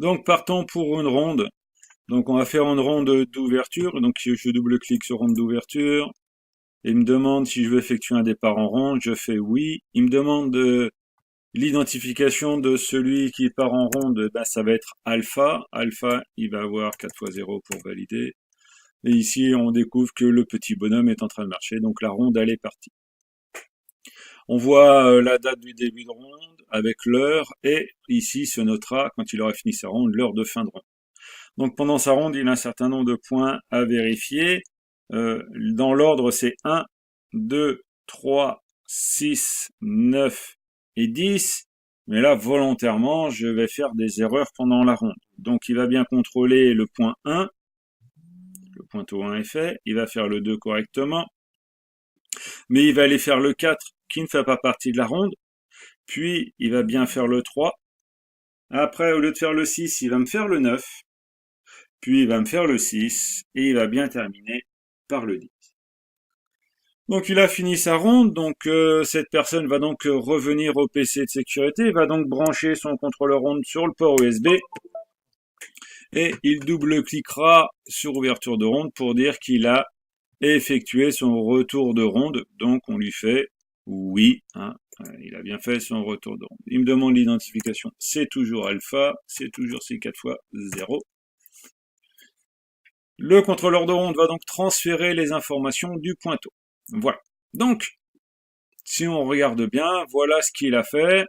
Donc partons pour une ronde. Donc on va faire une ronde d'ouverture. Donc je double-clique sur ronde d'ouverture. Il me demande si je veux effectuer un départ en ronde. Je fais oui. Il me demande l'identification de celui qui part en ronde. Ben, ça va être alpha. Alpha, il va avoir 4 fois 0 pour valider. Et ici, on découvre que le petit bonhomme est en train de marcher. Donc la ronde, elle est partie. On voit la date du début de ronde avec l'heure. Et ici se notera, quand il aura fini sa ronde, l'heure de fin de ronde. Donc pendant sa ronde, il a un certain nombre de points à vérifier. Dans l'ordre, c'est 1, 2, 3, 6, 9 et 10. Mais là, volontairement, je vais faire des erreurs pendant la ronde. Donc il va bien contrôler le point 1. Le pointeau 1 est fait. Il va faire le 2 correctement. Mais il va aller faire le 4 qui ne fait pas partie de la ronde. Puis il va bien faire le 3. Après, au lieu de faire le 6, il va me faire le 9. Puis il va me faire le 6 et il va bien terminer par le 10. Donc il a fini sa ronde, donc cette personne va donc revenir au PC de sécurité, va donc brancher son contrôleur ronde sur le port USB et il double-cliquera sur ouverture de ronde pour dire qu'il a effectué son retour de ronde. Donc on lui fait oui, hein, il a bien fait son retour de ronde. Il me demande l'identification, c'est toujours alpha, c'est toujours ces 4 fois 0. Le contrôleur de ronde va donc transférer les informations du pointeau. Voilà. Donc, si on regarde bien, voilà ce qu'il a fait.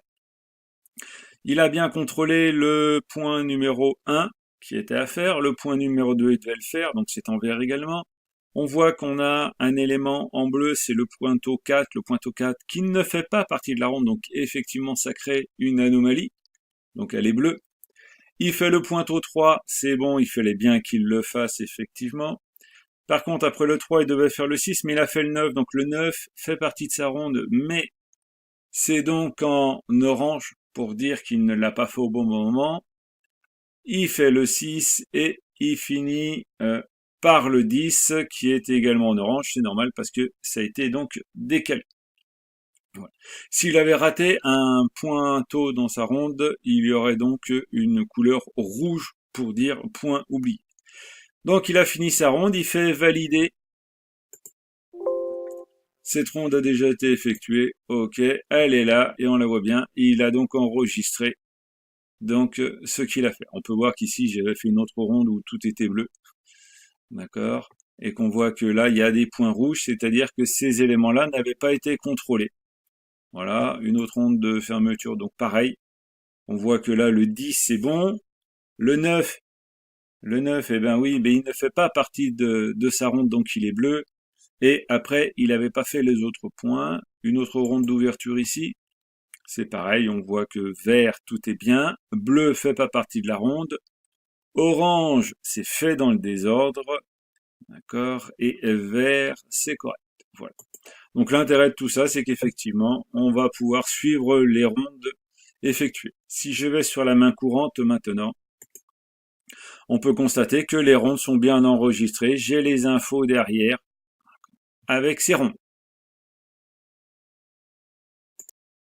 Il a bien contrôlé le point numéro 1 qui était à faire. Le point numéro 2, il devait le faire, donc c'est en vert également. On voit qu'on a un élément en bleu, c'est le pointeau 4. Le pointeau 4 qui ne fait pas partie de la ronde, donc effectivement ça crée une anomalie. Donc elle est bleue. Il fait le pointeau 3, c'est bon, il fallait bien qu'il le fasse effectivement. Par contre, après le 3, il devait faire le 6, mais il a fait le 9, donc le 9 fait partie de sa ronde, mais c'est donc en orange pour dire qu'il ne l'a pas fait au bon moment. Il fait le 6 et il finit par le 10, qui est également en orange, c'est normal parce que ça a été donc décalé. Voilà. S'il avait raté un pointeau dans sa ronde, il y aurait donc une couleur rouge pour dire point oublié. Donc il a fini sa ronde, il fait valider. Cette ronde a déjà été effectuée, ok, elle est là et on la voit bien. Il a donc enregistré donc ce qu'il a fait. On peut voir qu'ici j'avais fait une autre ronde où tout était bleu, d'accord, et qu'on voit que là il y a des points rouges, c'est-à-dire que ces éléments-là n'avaient pas été contrôlés. Voilà, une autre ronde de fermeture, donc pareil. On voit que là le 10 c'est bon, le 9, eh ben oui, mais il ne fait pas partie de sa ronde, donc il est bleu. Et après, il n'avait pas fait les autres points. Une autre ronde d'ouverture ici. C'est pareil, on voit que vert, tout est bien. Bleu fait pas partie de la ronde. Orange, c'est fait dans le désordre. D'accord. Et vert, c'est correct. Voilà. Donc l'intérêt de tout ça, c'est qu'effectivement, on va pouvoir suivre les rondes effectuées. Si je vais sur la main courante maintenant, on peut constater que les rondes sont bien enregistrées. J'ai les infos derrière avec ces rondes.